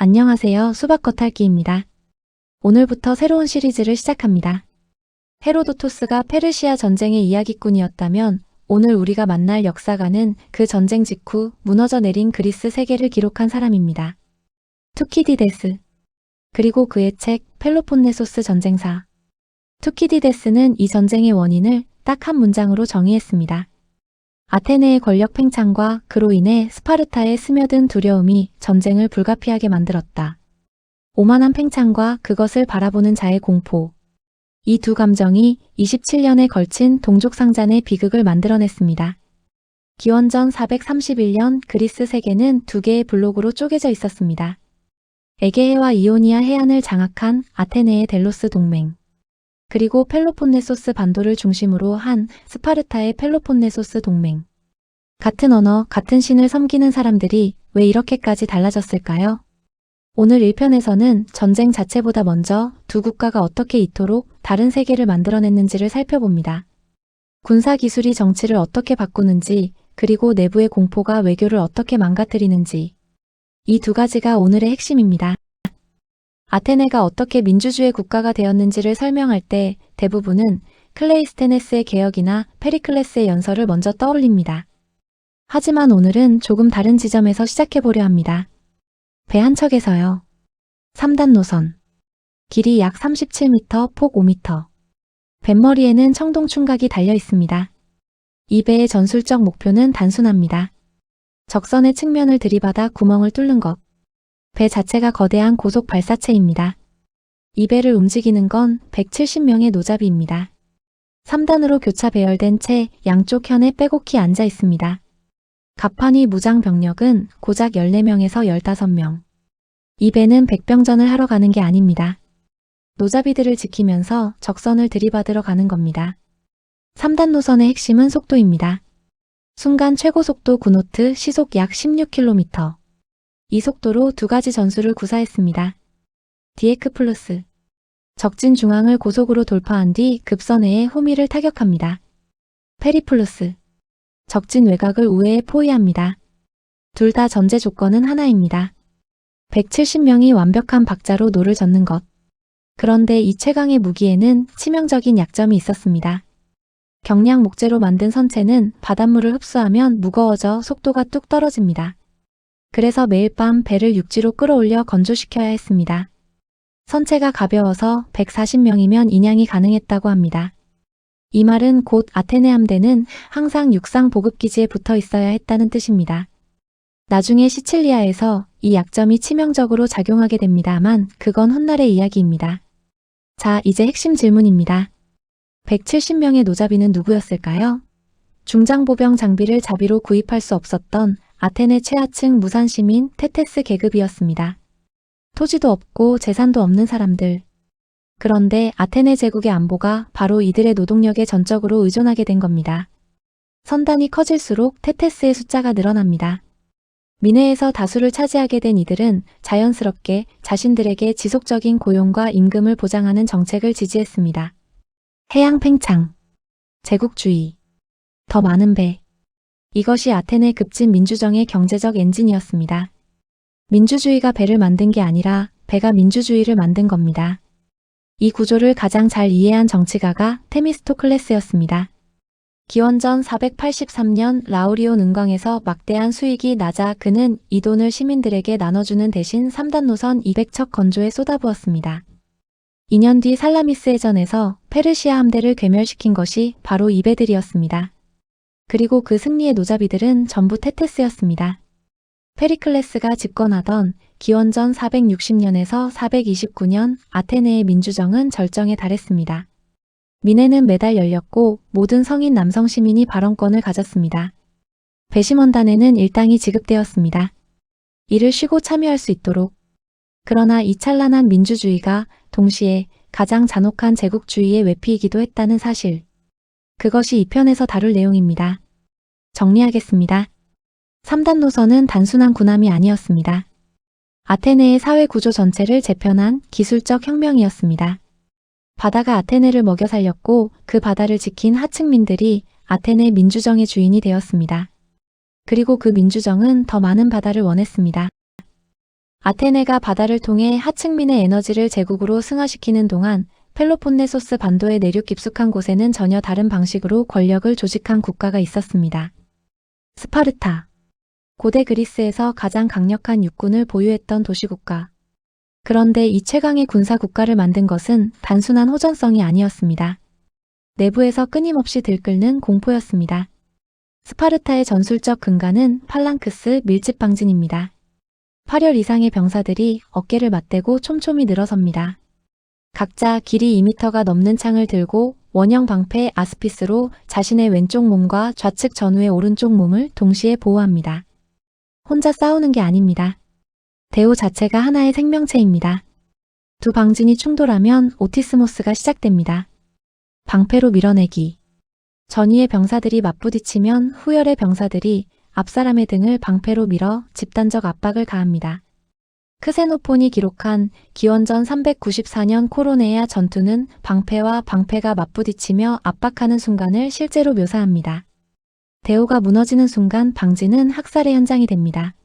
안녕하세요. 수박 겉핥기입니다. 오늘부터 새로운 시리즈를 시작합니다. 헤로도토스가 페르시아 전쟁의 이야기꾼이었다면 오늘 우리가 만날 역사가는 그 전쟁 직후 무너져 내린 그리스 세계를 기록한 사람입니다. 투키디데스. 그리고 그의 책 펠로폰네소스 전쟁사. 투키디데스는 이 전쟁의 원인을 딱 한 문장으로 정의했습니다. 아테네의 권력 팽창과 그로 인해 스파르타에 스며든 두려움이 전쟁을 불가피하게 만들었다. 오만한 팽창과 그것을 바라보는 자의 공포. 이 두 감정이 27년에 걸친 동족상잔의 비극을 만들어냈습니다. 기원전 431년 그리스 세계는 두 개의 블록으로 쪼개져 있었습니다. 에게해와 이오니아 해안을 장악한 아테네의 델로스 동맹. 그리고 펠로폰네소스 반도를 중심으로 한 스파르타의 펠로폰네소스 동맹. 같은 언어, 같은 신을 섬기는 사람들이 왜 이렇게까지 달라졌을까요? 오늘 1편에서는 전쟁 자체보다 먼저 두 국가가 어떻게 이토록 다른 세계를 만들어냈는지를 살펴봅니다. 군사 기술이 정치를 어떻게 바꾸는지, 그리고 내부의 공포가 외교를 어떻게 망가뜨리는지. 이 두 가지가 오늘의 핵심입니다. 아테네가 어떻게 민주주의 국가가 되었는지를 설명할 때 대부분은 클레이스테네스의 개혁이나 페리클레스의 연설을 먼저 떠올립니다. 하지만 오늘은 조금 다른 지점에서 시작해보려 합니다. 배 한 척에서요. 3단 노선. 길이 약 37m, 폭 5m. 뱃머리에는 청동 충각이 달려 있습니다. 이 배의 전술적 목표는 단순합니다. 적선의 측면을 들이받아 구멍을 뚫는 것. 배 자체가 거대한 고속 발사체입니다. 이 배를 움직이는 건 170명의 노잡이입니다. 3단으로 교차 배열된 채 양쪽 현에 빼곡히 앉아 있습니다. 갑판위 무장 병력은 고작 14명에서 15명. 이 배는 백병전을 하러 가는 게 아닙니다. 노잡이들을 지키면서 적선을 들이받으러 가는 겁니다. 3단 노선의 핵심은 속도입니다. 순간 최고 속도 9노트, 시속 약 16km. 이 속도로 두 가지 전술을 구사했습니다. 디에크 플러스. 적진 중앙을 고속으로 돌파한 뒤 급선회에 호미를 타격합니다. 페리플러스. 적진 외곽을 우회에 포위합니다. 둘 다 전제 조건은 하나입니다. 170명이 완벽한 박자로 노를 젓는 것. 그런데 이 최강의 무기에는 치명적인 약점이 있었습니다. 경량 목재로 만든 선체는 바닷물을 흡수하면 무거워져 속도가 뚝 떨어집니다. 그래서 매일 밤 배를 육지로 끌어올려 건조시켜야 했습니다. 선체가 가벼워서 140명이면 인양이 가능했다고 합니다. 이 말은 곧 아테네 함대는 항상 육상 보급기지에 붙어 있어야 했다는 뜻입니다. 나중에 시칠리아에서 이 약점이 치명적으로 작용하게 됩니다만 그건 훗날의 이야기입니다. 자, 이제 핵심 질문입니다. 170명의 노잡이는 누구였을까요? 중장보병 장비를 자비로 구입할 수 없었던 아테네 최하층 무산시민 테테스 계급이었습니다. 토지도 없고 재산도 없는 사람들. 그런데 아테네 제국의 안보가 바로 이들의 노동력에 전적으로 의존하게 된 겁니다. 선단이 커질수록 테테스의 숫자가 늘어납니다. 민회에서 다수를 차지하게 된 이들은 자연스럽게 자신들에게 지속적인 고용과 임금을 보장하는 정책을 지지했습니다. 해양 팽창, 제국주의, 더 많은 배. 이것이 아테네 급진 민주정의 경제적 엔진이었습니다. 민주주의가 배를 만든 게 아니라 배가 민주주의를 만든 겁니다. 이 구조를 가장 잘 이해한 정치가가 테미스토클레스였습니다. 기원전 483년 라우리온 은광에서 막대한 수익이 나자 그는 이 돈을 시민들에게 나눠주는 대신 3단 노선 200척 건조에 쏟아부었습니다. 2년 뒤 살라미스해전에서 페르시아 함대를 괴멸시킨 것이 바로 이 배들이었습니다. 그리고 그 승리의 노잡이들은 전부 테테스였습니다. 페리클레스가 집권하던 기원전 460년에서 429년 아테네의 민주정은 절정에 달했습니다. 민회는 매달 열렸고 모든 성인 남성 시민이 발언권을 가졌습니다. 배심원단에는 일당이 지급되었습니다. 이를 쉬고 참여할 수 있도록. 그러나 이 찬란한 민주주의가 동시에 가장 잔혹한 제국주의의 외피이기도 했다는 사실. 그것이 이 편에서 다룰 내용입니다. 정리하겠습니다. 3단 노선은 단순한 군함이 아니었습니다. 아테네의 사회 구조 전체를 재편한 기술적 혁명이었습니다. 바다가 아테네를 먹여 살렸고 그 바다를 지킨 하층민들이 아테네 민주정의 주인이 되었습니다. 그리고 그 민주정은 더 많은 바다를 원했습니다. 아테네가 바다를 통해 하층민의 에너지를 제국으로 승화시키는 동안 펠로폰네소스 반도의 내륙 깊숙한 곳에는 전혀 다른 방식으로 권력을 조직한 국가가 있었습니다. 스파르타. 고대 그리스에서 가장 강력한 육군을 보유했던 도시국가. 그런데 이 최강의 군사 국가를 만든 것은 단순한 호전성이 아니었습니다. 내부에서 끊임없이 들끓는 공포였습니다. 스파르타의 전술적 근간은 팔랑크스 밀집 방진입니다. 8열 이상의 병사들이 어깨를 맞대고 촘촘히 늘어섭니다. 각자 길이 2m가 넘는 창을 들고 원형 방패 아스피스로 자신의 왼쪽 몸과 좌측 전후의 오른쪽 몸을 동시에 보호합니다. 혼자 싸우는 게 아닙니다. 대오 자체가 하나의 생명체입니다. 두 방진이 충돌하면 오티스모스가 시작됩니다. 방패로 밀어내기. 전위의 병사들이 맞부딪히면 후열의 병사들이 앞사람의 등을 방패로 밀어 집단적 압박을 가합니다. 크세노폰이 기록한 기원전 394년 코로네아 전투는 방패와 방패가 맞부딪히며 압박하는 순간을 실제로 묘사합니다. 대오가 무너지는 순간 방진은 학살의 현장이 됩니다.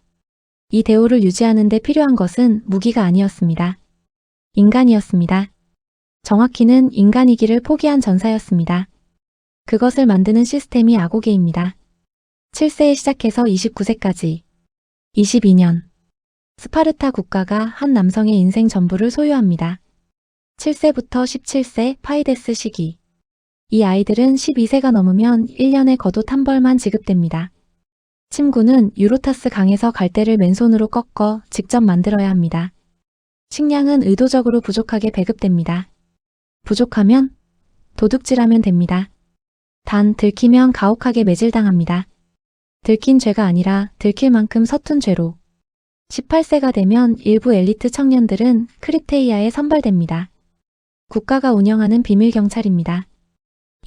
이 대오를 유지하는 데 필요한 것은 무기가 아니었습니다. 인간이었습니다. 정확히는 인간이기를 포기한 전사였습니다. 그것을 만드는 시스템이 아고게입니다. 7세에 시작해서 29세까지 22년 스파르타 국가가 한 남성의 인생 전부를 소유합니다. 7세부터 17세 파이데스 시기. 이 아이들은 12세가 넘으면 1년의 겉옷 한 벌만 지급됩니다. 침구는 유로타스 강에서 갈대를 맨손으로 꺾어 직접 만들어야 합니다. 식량은 의도적으로 부족하게 배급됩니다. 부족하면 도둑질하면 됩니다. 단 들키면 가혹하게 매질당합니다. 들킨 죄가 아니라 들킬 만큼 서툰 죄로. 18세가 되면 일부 엘리트 청년들은 크리테이아에 선발됩니다. 국가가 운영하는 비밀경찰입니다.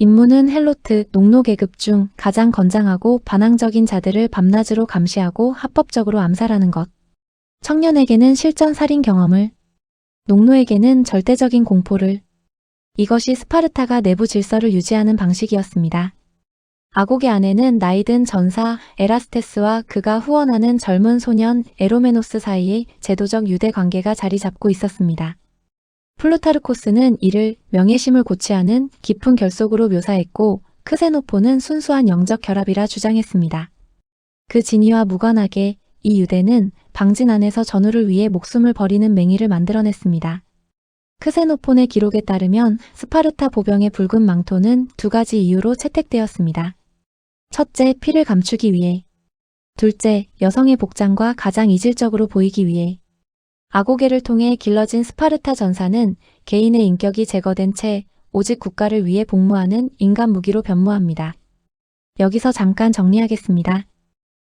임무는 헬로트, 농노 계급 중 가장 건장하고 반항적인 자들을 밤낮으로 감시하고 합법적으로 암살하는 것. 청년에게는 실전 살인 경험을, 농노에게는 절대적인 공포를. 이것이 스파르타가 내부 질서를 유지하는 방식이었습니다. 아고게 안에는 나이든 전사 에라스테스와 그가 후원하는 젊은 소년 에로메노스 사이의 제도적 유대 관계가 자리 잡고 있었습니다. 플루타르코스는 이를 명예심을 고취하는 깊은 결속으로 묘사했고 크세노폰은 순수한 영적 결합이라 주장했습니다. 그 진위와 무관하게 이 유대는 방진 안에서 전우를 위해 목숨을 버리는 맹의를 만들어냈습니다. 크세노폰의 기록에 따르면 스파르타 보병의 붉은 망토는 두 가지 이유로 채택되었습니다. 첫째, 피를 감추기 위해. 둘째, 여성의 복장과 가장 이질적으로 보이기 위해. 아고게를 통해 길러진 스파르타 전사는 개인의 인격이 제거된 채 오직 국가를 위해 복무하는 인간 무기로 변모합니다. 여기서 잠깐 정리하겠습니다.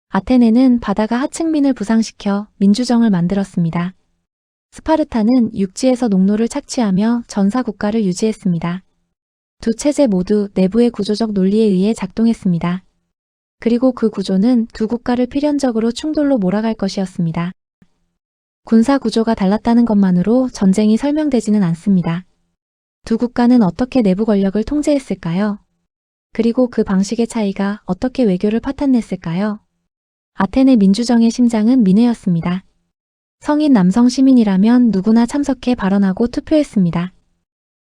아테네는 바다가 하층민을 부상시켜 민주정을 만들었습니다. 스파르타는 육지에서 농노를 착취하며 전사 국가를 유지했습니다. 두 체제 모두 내부의 구조적 논리에 의해 작동했습니다. 그리고 그 구조는 두 국가를 필연적으로 충돌로 몰아갈 것이었습니다. 군사 구조가 달랐다는 것만으로 전쟁이 설명되지는 않습니다. 두 국가는 어떻게 내부 권력을 통제했을까요? 그리고 그 방식의 차이가 어떻게 외교를 파탄냈을까요? 아테네 민주정의 심장은 민회였습니다. 성인 남성 시민이라면 누구나 참석해 발언하고 투표했습니다.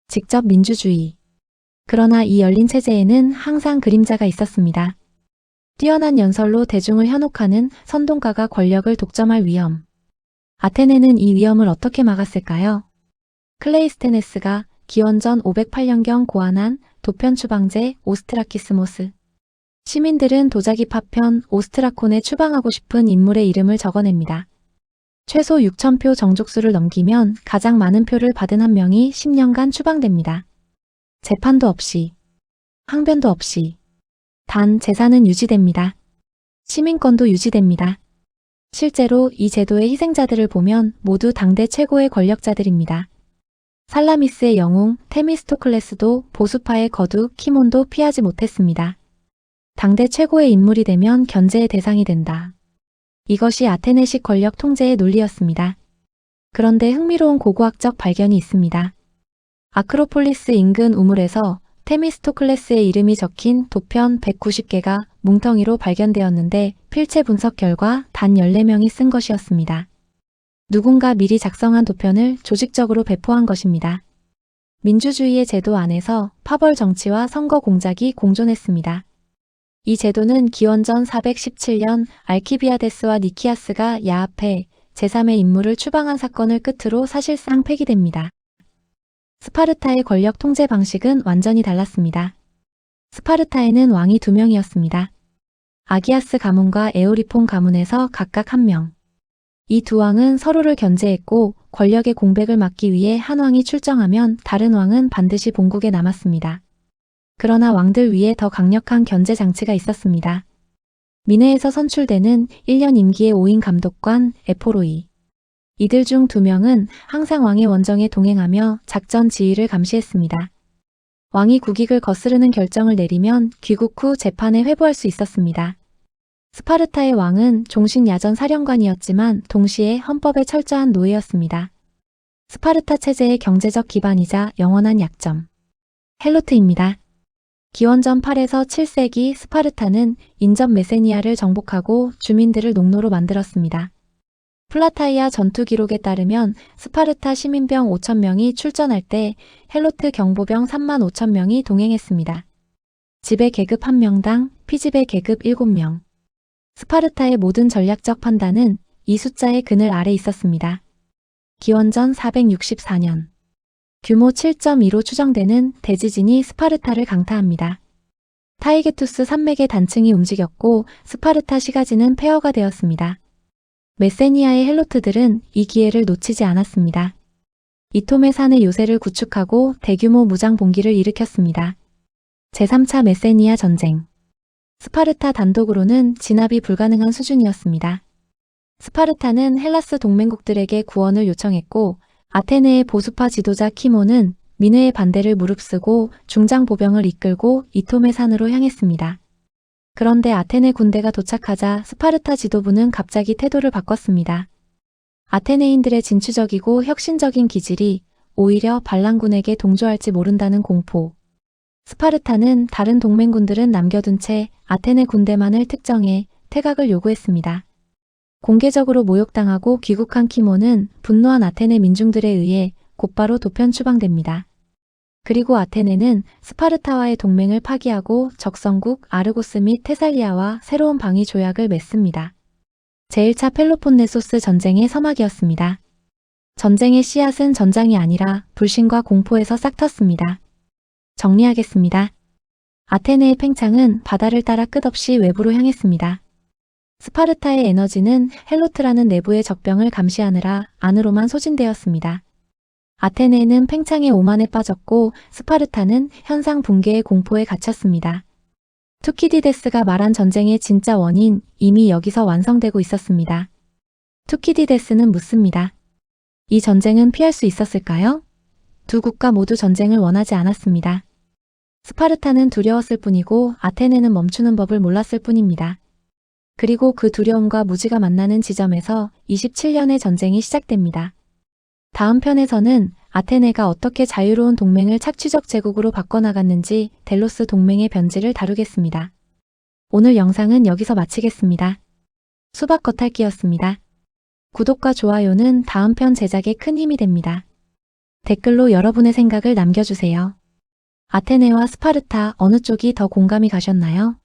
직접 민주주의. 그러나 이 열린 체제에는 항상 그림자가 있었습니다. 뛰어난 연설로 대중을 현혹하는 선동가가 권력을 독점할 위험. 아테네는 이 위험을 어떻게 막았을까요? 클레이스테네스가 기원전 508년경 고안한 도편 추방제 오스트라키스모스. 시민들은 도자기 파편 오스트라콘에 추방하고 싶은 인물의 이름을 적어냅니다. 최소 6,000표 정족수를 넘기면 가장 많은 표를 받은 한 명이 10년간 추방됩니다. 재판도 없이, 항변도 없이. 단 재산은 유지됩니다. 시민권도 유지됩니다. 실제로 이 제도의 희생자들을 보면 모두 당대 최고의 권력자들입니다. 살라미스의 영웅 테미스토클레스도 보수파의 거두 키몬도 피하지 못했습니다. 당대 최고의 인물이 되면 견제의 대상이 된다. 이것이 아테네식 권력 통제의 논리였습니다. 그런데 흥미로운 고고학적 발견이 있습니다. 아크로폴리스 인근 우물에서 테미스토클레스의 이름이 적힌 도편 190개가 뭉텅이로 발견되었는데 필체 분석 결과 단 14명이 쓴 것이었습니다. 누군가 미리 작성한 도편을 조직적으로 배포한 것입니다. 민주주의의 제도 안에서 파벌 정치와 선거 공작이 공존했습니다. 이 제도는 기원전 417년 알키비아데스와 니키아스가 야합해 제3의 인물을 추방한 사건을 끝으로 사실상 폐기됩니다. 스파르타의 권력 통제 방식은 완전히 달랐습니다. 스파르타에는 왕이 2명이었습니다. 아기아스 가문과 에오리폰 가문에서 각각 1명. 이 두 왕은 서로를 견제했고 권력의 공백을 막기 위해 한 왕이 출정하면 다른 왕은 반드시 본국에 남았습니다. 그러나 왕들 위에 더 강력한 견제 장치가 있었습니다. 민회에서 선출되는 1년 임기의 5인 감독관 에포로이. 이들 중 2명은 항상 왕의 원정에 동행하며 작전 지휘를 감시했습니다. 왕이 국익을 거스르는 결정을 내리면 귀국 후 재판에 회부할 수 있었습니다. 스파르타의 왕은 종신 야전 사령관이었지만 동시에 헌법에 철저한 노예였습니다. 스파르타 체제의 경제적 기반이자 영원한 약점. 헬로트입니다. 기원전 8에서 7세기 스파르타는 인접 메세니아를 정복하고 주민들을 농노로 만들었습니다. 플라타이아 전투 기록에 따르면 스파르타 시민병 5,000명이 출전할 때 헬로트 경보병 35,000명이 동행했습니다. 지배 계급 1명당 피지배 계급 7명. 스파르타의 모든 전략적 판단은 이 숫자의 그늘 아래 있었습니다. 기원전 464년. 규모 7.2로 추정되는 대지진이 스파르타를 강타합니다. 타이게투스 산맥의 단층이 움직였고 스파르타 시가지는 폐허가 되었습니다. 메세니아의 헬로트들은 이 기회를 놓치지 않았습니다. 이톰의 산의 요새를 구축하고 대규모 무장 봉기를 일으켰습니다. 제3차 메세니아 전쟁. 스파르타 단독으로는 진압이 불가능한 수준이었습니다. 스파르타는 헬라스 동맹국들에게 구원을 요청했고 아테네의 보수파 지도자 키모는 민회의 반대를 무릅쓰고 중장 보병을 이끌고 이톰의 산으로 향했습니다. 그런데 아테네 군대가 도착하자 스파르타 지도부는 갑자기 태도를 바꿨습니다. 아테네인들의 진취적이고 혁신적인 기질이 오히려 반란군에게 동조할지 모른다는 공포. 스파르타는 다른 동맹군들은 남겨둔 채 아테네 군대만을 특정해 퇴각을 요구했습니다. 공개적으로 모욕당하고 귀국한 키모는 분노한 아테네 민중들에 의해 곧바로 도편 추방됩니다. 그리고 아테네는 스파르타와의 동맹을 파기하고 적성국 아르고스 및 테살리아와 새로운 방위 조약을 맺습니다. 제1차 펠로폰네소스 전쟁의 서막이었습니다. 전쟁의 씨앗은 전장이 아니라 불신과 공포에서 싹 텄습니다. 정리하겠습니다. 아테네의 팽창은 바다를 따라 끝없이 외부로 향했습니다. 스파르타의 에너지는 헬로트라는 내부의 적병을 감시하느라 안으로만 소진되었습니다. 아테네는 팽창의 오만에 빠졌고 스파르타는 현상 붕괴의 공포에 갇혔습니다. 투키디데스가 말한 전쟁의 진짜 원인 이미 여기서 완성되고 있었습니다. 투키디데스는 묻습니다. 이 전쟁은 피할 수 있었을까요? 두 국가 모두 전쟁을 원하지 않았습니다. 스파르타는 두려웠을 뿐이고 아테네는 멈추는 법을 몰랐을 뿐입니다. 그리고 그 두려움과 무지가 만나는 지점에서 27년의 전쟁이 시작됩니다. 다음 편에서는 아테네가 어떻게 자유로운 동맹을 착취적 제국으로 바꿔나갔는지 델로스 동맹의 변질을 다루겠습니다. 오늘 영상은 여기서 마치겠습니다. 수박 겉핥기였습니다. 구독과 좋아요는 다음 편 제작에 큰 힘이 됩니다. 댓글로 여러분의 생각을 남겨주세요. 아테네와 스파르타 어느 쪽이 더 공감이 가셨나요?